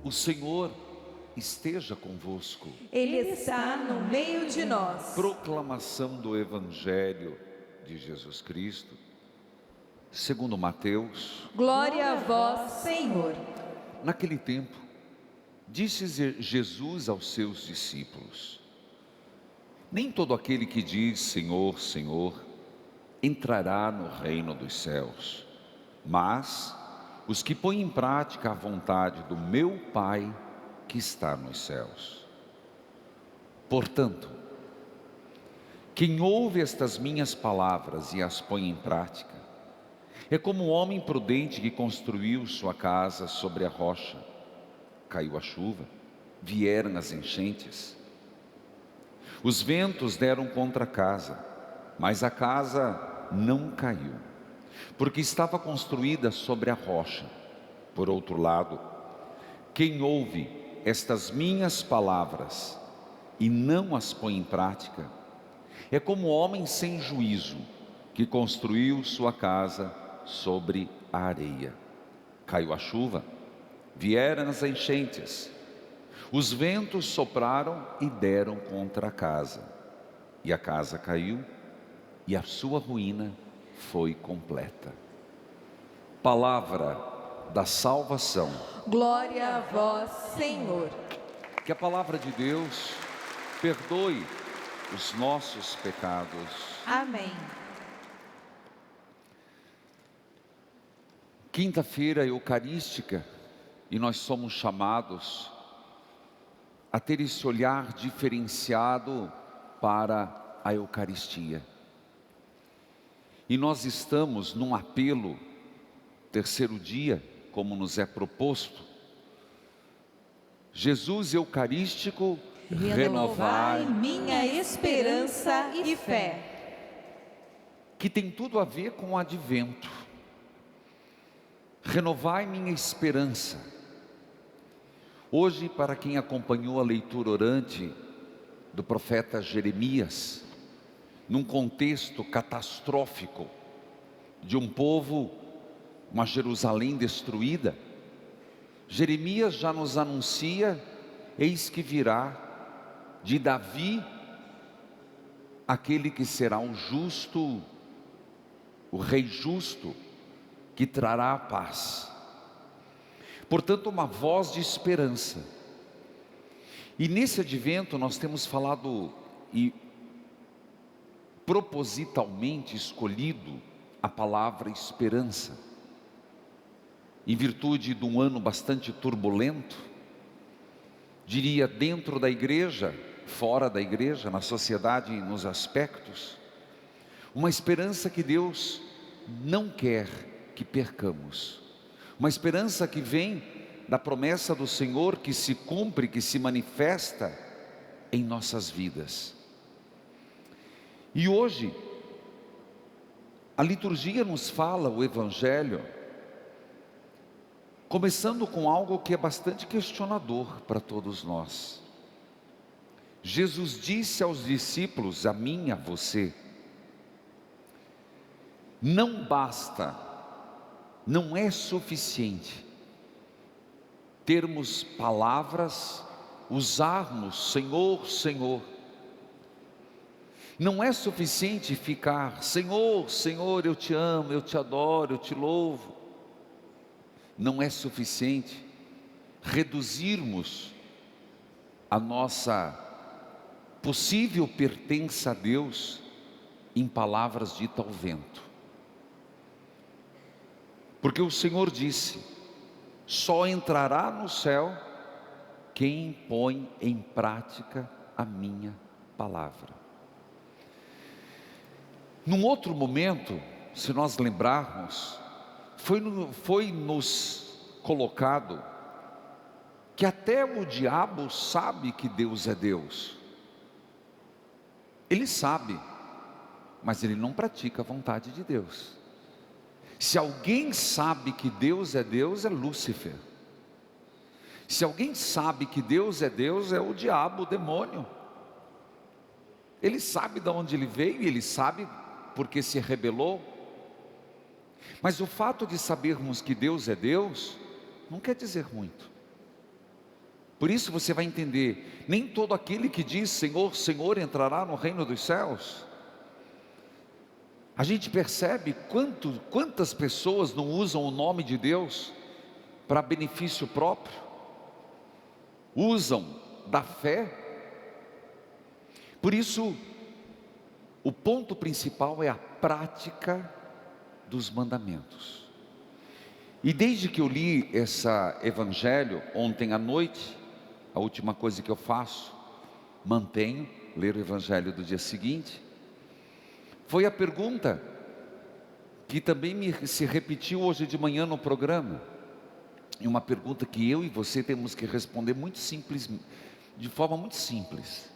O Senhor esteja convosco. Ele está no meio de nós. Proclamação do Evangelho de Jesus Cristo, segundo Mateus. Glória a vós, Senhor. Naquele tempo, disse Jesus aos seus discípulos: nem todo aquele que diz Senhor, Senhor, entrará no reino dos céus, mas os que põem em prática a vontade do meu Pai que está nos céus. Portanto, quem ouve estas minhas palavras e as põe em prática, é como um homem prudente que construiu sua casa sobre a rocha. Caiu a chuva, vieram as enchentes, os ventos deram contra a casa, mas a casa não caiu, porque estava construída sobre a rocha. Por outro lado, quem ouve estas minhas palavras e não as põe em prática, é como homem sem juízo que construiu sua casa sobre a areia. Caiu a chuva, vieram as enchentes, os ventos sopraram e deram contra a casa, e a casa caiu, e a sua ruína foi completa. Palavra da salvação. Glória a vós, Senhor. Que a palavra de Deus perdoe os nossos pecados. Amém. Quinta-feira eucarística, e nós somos chamados a ter esse olhar diferenciado para a Eucaristia. E nós estamos num apelo, terceiro dia, como nos é proposto. Jesus Eucarístico, Renovai minha esperança e fé. que tem tudo a ver com o advento. Renovai minha esperança. Hoje, para quem acompanhou a leitura orante do profeta Jeremias, num contexto catastrófico de um povo, uma Jerusalém destruída, Jeremias já nos anuncia: eis que virá de Davi aquele que será o justo, o rei justo, que trará a paz. Portanto, uma voz de esperança. E nesse advento nós temos falado e propositalmente escolhido a palavra esperança, em virtude de um ano bastante turbulento, diria dentro da igreja, fora da igreja, na sociedade e nos aspectos, uma esperança que Deus não quer que percamos, uma esperança que vem da promessa do Senhor que se cumpre, que se manifesta em nossas vidas. E hoje, a liturgia nos fala o Evangelho, começando com algo que é bastante questionador para todos nós. Jesus disse aos discípulos, a mim e a você: não basta, não é suficiente termos palavras, usarmos Senhor, Senhor. Não é suficiente ficar Senhor, Senhor, eu te amo, eu te adoro, eu te louvo. Não é suficiente reduzirmos a nossa possível pertença a Deus em palavras ditas ao vento. Porque o Senhor disse: só entrará no céu quem põe em prática a minha palavra. Num outro momento, se nós lembrarmos, foi nos colocado que até o diabo sabe que Deus é Deus. Ele sabe, mas ele não pratica a vontade de Deus. Se alguém sabe que Deus, é Lúcifer. Se alguém sabe que Deus, é o diabo, o demônio. Ele sabe de onde ele veio, ele sabe porque se rebelou. Mas o fato de sabermos que Deus é Deus, não quer dizer muito. Por isso você vai entender, nem todo aquele que diz Senhor, Senhor entrará no reino dos céus. A gente percebe quantas pessoas não usam o nome de Deus para benefício próprio, usam da fé. Por isso, o ponto principal é a prática dos mandamentos. E desde que eu li esse evangelho ontem à noite, a última coisa que eu faço, mantenho, ler o evangelho do dia seguinte, foi a pergunta que também se repetiu hoje de manhã no programa. E uma pergunta que eu e você temos que responder muito simples, de forma muito simples.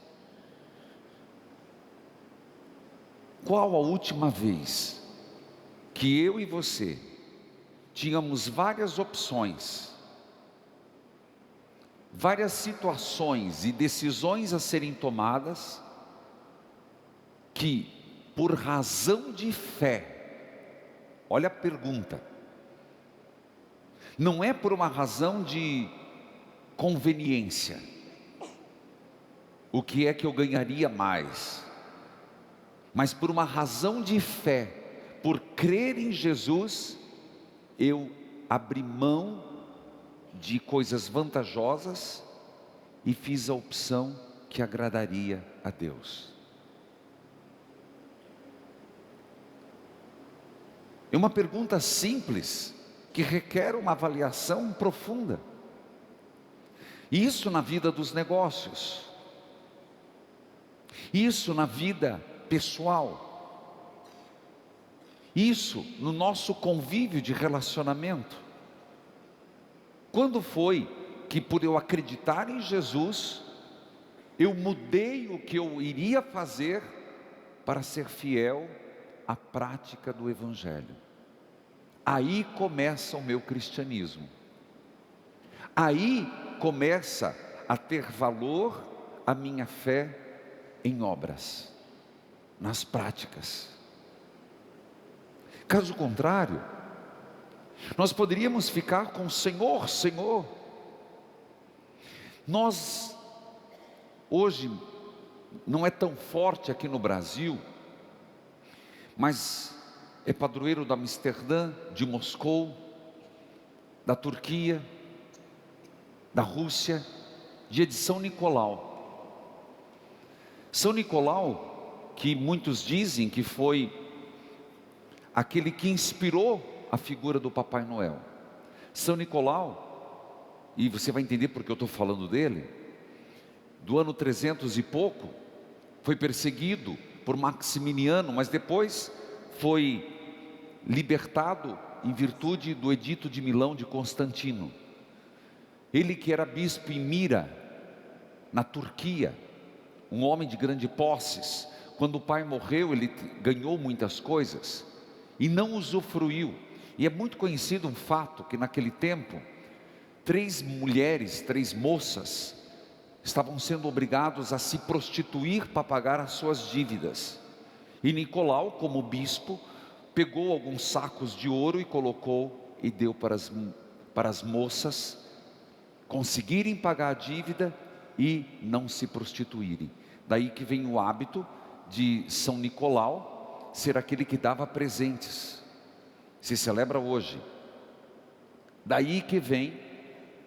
Qual a última vez que eu e você tínhamos várias opções, várias situações e decisões a serem tomadas, que por razão de fé, olha a pergunta, não é por uma razão de conveniência, o que é que eu ganharia mais, mas por uma razão de fé, por crer em Jesus, eu abri mão de coisas vantajosas e fiz a opção que agradaria a Deus. É uma pergunta simples, que requer uma avaliação profunda. Isso na vida dos negócios, isso na vida pessoal, isso no nosso convívio de relacionamento. Quando foi que, por eu acreditar em Jesus, eu mudei o que eu iria fazer para ser fiel à prática do Evangelho? Aí começa o meu cristianismo. Aí começa a ter valor a minha fé em obras, nas práticas. Caso contrário, nós poderíamos ficar com Senhor, Senhor. Nós, hoje, não é tão forte aqui no Brasil, mas é padroeiro da Amsterdã, de Moscou, da Turquia, da Rússia, dia de São Nicolau. São Nicolau, que muitos dizem que foi aquele que inspirou a figura do Papai Noel. São Nicolau, e você vai entender porque eu estou falando dele, do ano 300 e pouco, foi perseguido por Maximiniano, mas depois foi libertado em virtude do edito de Milão de Constantino. Ele que era bispo em Mira, na Turquia, um homem de grande posses. Quando o pai morreu, ele ganhou muitas coisas e não usufruiu. E é muito conhecido um fato que naquele tempo, 3 mulheres, 3 moças, estavam sendo obrigados a se prostituir para pagar as suas dívidas. E Nicolau, como bispo, pegou alguns sacos de ouro e colocou e deu para as moças conseguirem pagar a dívida e não se prostituírem. Daí que vem o hábito de São Nicolau ser aquele que dava presentes. Se celebra hoje. Daí que vem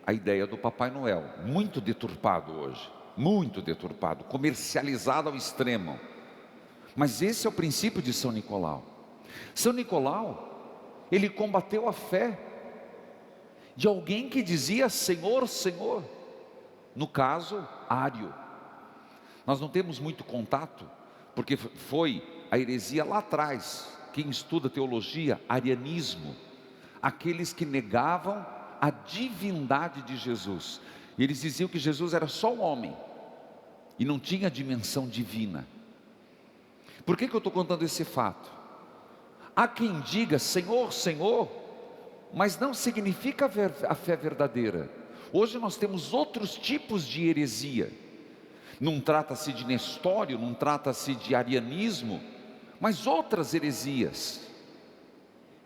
a ideia do Papai Noel, muito deturpado hoje, muito deturpado, comercializado ao extremo. Mas esse é o princípio de São Nicolau. São Nicolau, ele combateu a fé de alguém que dizia Senhor, Senhor. No caso, Ário. Nós não temos muito contato, porque foi a heresia lá atrás. Quem estuda teologia, arianismo, aqueles que negavam a divindade de Jesus. Eles diziam que Jesus era só um homem e não tinha dimensão divina. Por que eu estou contando esse fato? Há quem diga Senhor, Senhor, mas não significa a fé verdadeira. Hoje nós temos outros tipos de heresia. Não trata-se de Nestório, não trata-se de arianismo, mas outras heresias.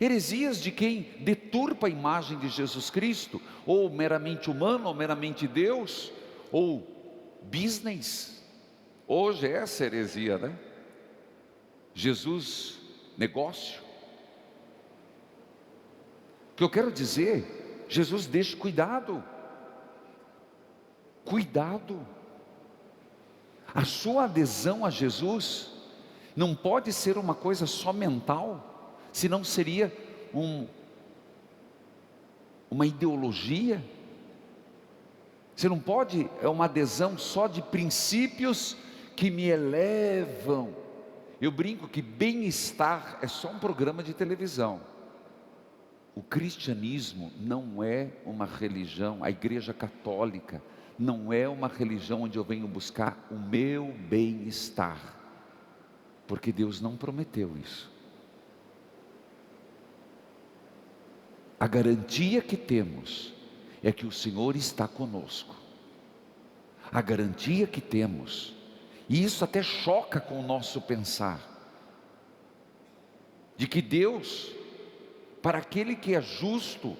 heresias de quem deturpa a imagem de Jesus Cristo, ou meramente humano, ou meramente Deus, ou business. Hoje é essa heresia, né? Jesus, negócio. O que eu quero dizer, Jesus deixa cuidado. Cuidado. A sua adesão a Jesus não pode ser uma coisa só mental, senão seria uma ideologia. Você não pode, é uma adesão só de princípios que me elevam. Eu brinco que bem-estar é só um programa de televisão. O cristianismo não é uma religião, a igreja católica não é uma religião onde eu venho buscar o meu bem-estar, porque Deus não prometeu isso. A garantia que temos é que o Senhor está conosco. A garantia que temos, e isso até choca com o nosso pensar, de que Deus, para aquele que é justo,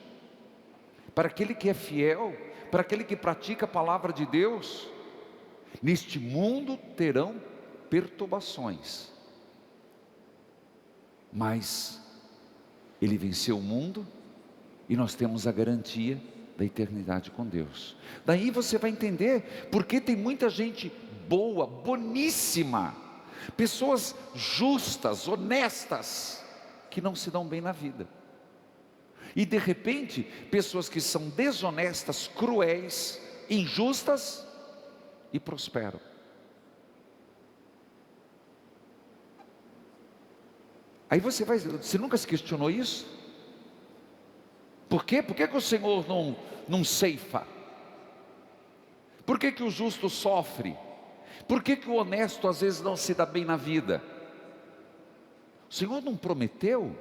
para aquele que é fiel, para aquele que pratica a palavra de Deus, neste mundo terão perturbações, mas Ele venceu o mundo e nós temos a garantia da eternidade com Deus. Daí você vai entender porque tem muita gente boa, boníssima, pessoas justas, honestas, que não se dão bem na vida. E de repente, pessoas que são desonestas, cruéis, injustas e prosperam. Aí você nunca se questionou isso? Por quê? Por que o Senhor não ceifa? Por que o justo sofre? Por que o honesto às vezes não se dá bem na vida? O Senhor não prometeu?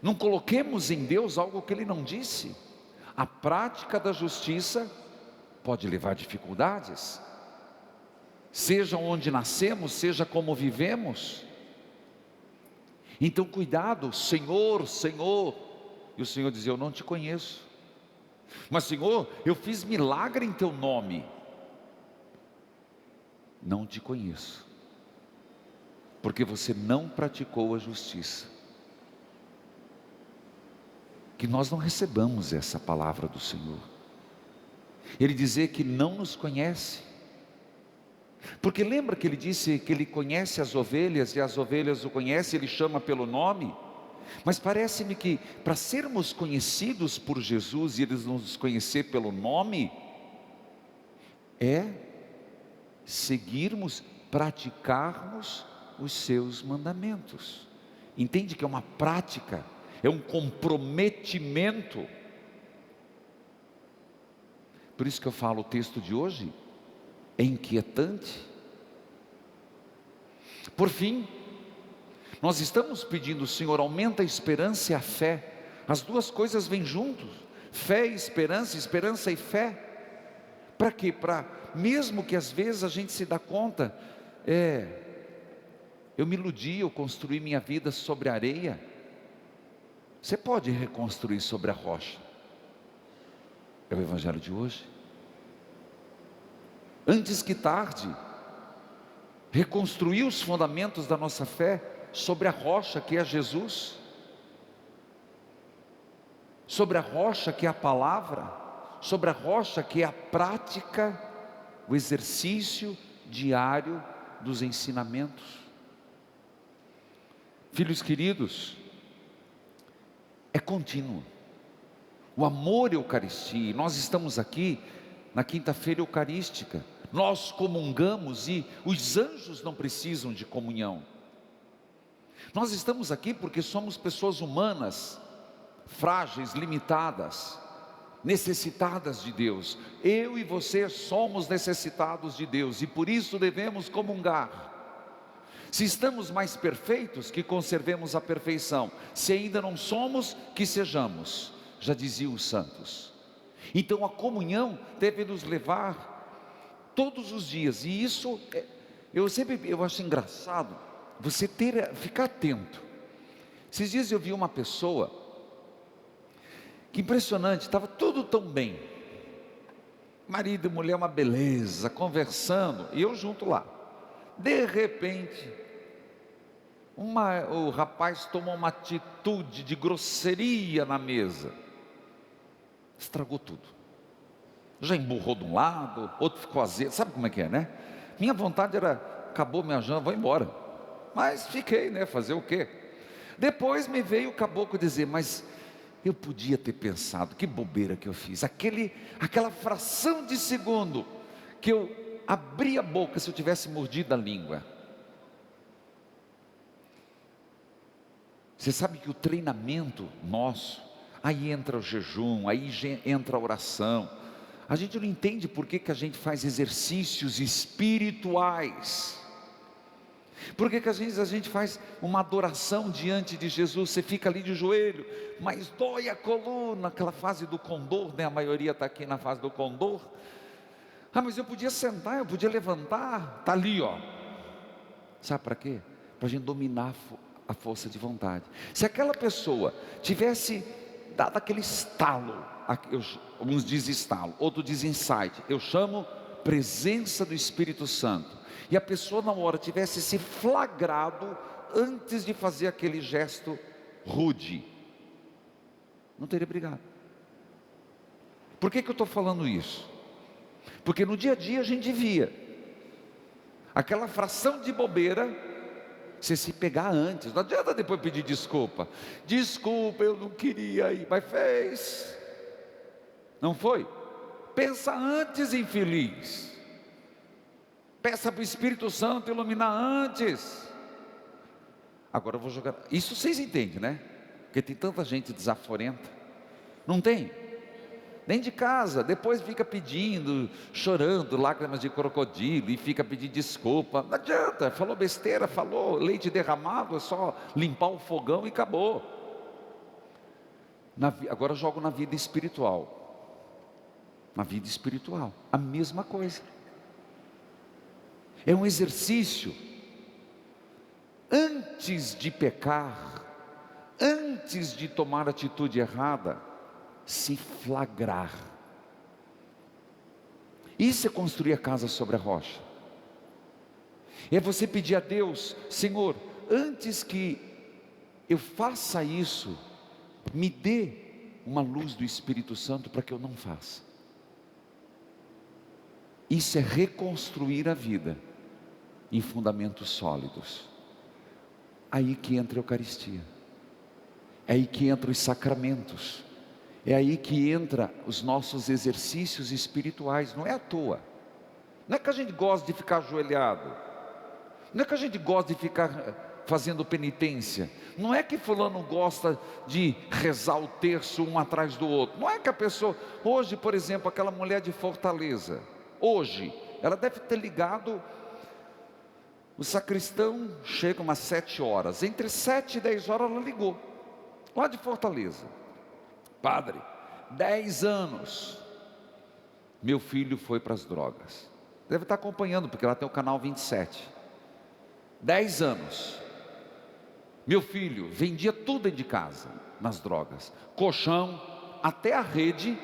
Não coloquemos em Deus algo que Ele não disse. A prática da justiça pode levar a dificuldades, seja onde nascemos, seja como vivemos. Então cuidado, Senhor, Senhor. E o Senhor dizia: eu não te conheço. Mas Senhor, eu fiz milagre em teu nome. Não te conheço, porque você não praticou a justiça. Que nós não recebamos essa palavra do Senhor. Ele dizer que não nos conhece, porque lembra que Ele disse que Ele conhece as ovelhas, e as ovelhas o conhecem, Ele chama pelo nome. Mas parece-me que para sermos conhecidos por Jesus, e Ele nos conhecer pelo nome, é seguirmos, praticarmos os seus mandamentos. Entende que é uma prática, é um comprometimento. Por isso que eu falo, o texto de hoje é inquietante. Por fim, nós estamos pedindo: Senhor, aumenta a esperança e a fé. As duas coisas vêm juntos, fé e esperança e fé. Para quê? Para, mesmo que às vezes a gente se dá conta, eu me iludi, eu construí minha vida sobre a areia. Você pode reconstruir sobre a rocha. É o evangelho de hoje. Antes que tarde, reconstruir os fundamentos da nossa fé sobre a rocha que é Jesus, sobre a rocha que é a palavra, sobre a rocha que é a prática, o exercício diário dos ensinamentos. Filhos queridos, é contínuo. O amor Eucaristia, nós estamos aqui na quinta-feira eucarística, nós comungamos e os anjos não precisam de comunhão. Nós estamos aqui porque somos pessoas humanas, frágeis, limitadas, necessitadas de Deus. Eu e você somos necessitados de Deus e por isso devemos comungar. Se estamos mais perfeitos, que conservemos a perfeição. Se ainda não somos, que sejamos, já diziam os santos. Então a comunhão deve nos levar todos os dias. E isso, eu acho engraçado, você ficar atento. Esses dias eu vi uma pessoa, que impressionante, estava tudo tão bem. Marido e mulher, uma beleza, conversando, e eu junto lá. De repente, o rapaz tomou uma atitude de grosseria na mesa. Estragou tudo. Já emburrou de um lado, outro ficou azedo. Sabe como é que é, né? Minha vontade era, acabou minha janta, vou embora. Mas fiquei, né? Fazer o quê? Depois me veio o caboclo dizer, mas eu podia ter pensado, que bobeira que eu fiz. Aquela fração de segundo que eu abri a boca, se eu tivesse mordido a língua. Você sabe que o treinamento nosso, aí entra o jejum, aí entra a oração. A gente não entende por que a gente faz exercícios espirituais. Por que às vezes a gente faz uma adoração diante de Jesus? Você fica ali de joelho, mas dói a coluna, aquela fase do condor, né? A maioria está aqui na fase do condor. Ah, mas eu podia sentar, eu podia levantar. Está ali, ó. Sabe para quê? Para a gente dominar a força de vontade. Se aquela pessoa tivesse dado aquele estalo, uns dizem estalo, outros dizem insight, eu chamo presença do Espírito Santo, e a pessoa na hora tivesse se flagrado antes de fazer aquele gesto rude, não teria brigado. Por que eu estou falando isso? Porque no dia a dia a gente via aquela fração de bobeira, você se pegar antes, não adianta depois pedir desculpa. Desculpa, eu não queria ir, mas fez. Não foi? Pensa antes, infeliz. Peça para o Espírito Santo iluminar antes. Agora eu vou jogar. Isso vocês entendem, né? Porque tem tanta gente desaforenta. Não tem? Dentro de casa, depois fica pedindo, chorando, lágrimas de crocodilo, e fica pedindo desculpa. Não adianta, falou besteira, falou leite derramado, é só limpar o fogão e acabou. Agora eu jogo na vida espiritual. Na vida espiritual, a mesma coisa. É um exercício. Antes de pecar, antes de tomar atitude errada, se flagrar. Isso é construir a casa sobre a rocha. É você pedir a Deus, Senhor, antes que eu faça isso, me dê uma luz do Espírito Santo para que eu não faça. Isso é reconstruir a vida em fundamentos sólidos. Aí que entra a Eucaristia, é aí que entram os sacramentos, é aí que entra os nossos exercícios espirituais. Não é à toa. Não é que a gente gosta de ficar ajoelhado, não é que a gente gosta de ficar fazendo penitência, não é que fulano gosta de rezar o terço um atrás do outro, não é que a pessoa, hoje por exemplo, aquela mulher de Fortaleza, hoje, ela deve ter ligado, o sacristão chega umas 7 horas, entre 7 e 10 horas ela ligou, lá de Fortaleza: padre, 10 anos, meu filho foi para as drogas. Deve estar acompanhando, porque lá tem o canal 27. 10 anos, meu filho vendia tudo dentro de casa, nas drogas, colchão, até a rede,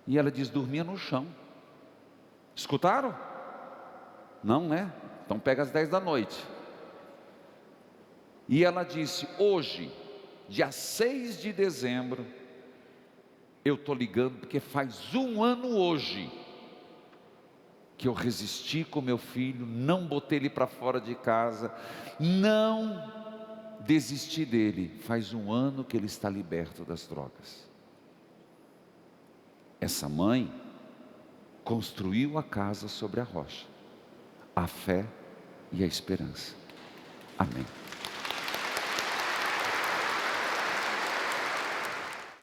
e ela diz, dormia no chão. Escutaram? Não, né? Então pega às 10 da noite. E ela disse, hoje, dia 6 de dezembro, eu estou ligando porque faz 1 ano hoje que eu resisti com meu filho, não botei ele para fora de casa, não desisti dele. Faz 1 ano que ele está liberto das drogas. Essa mãe construiu a casa sobre a rocha, a fé e a esperança. Amém.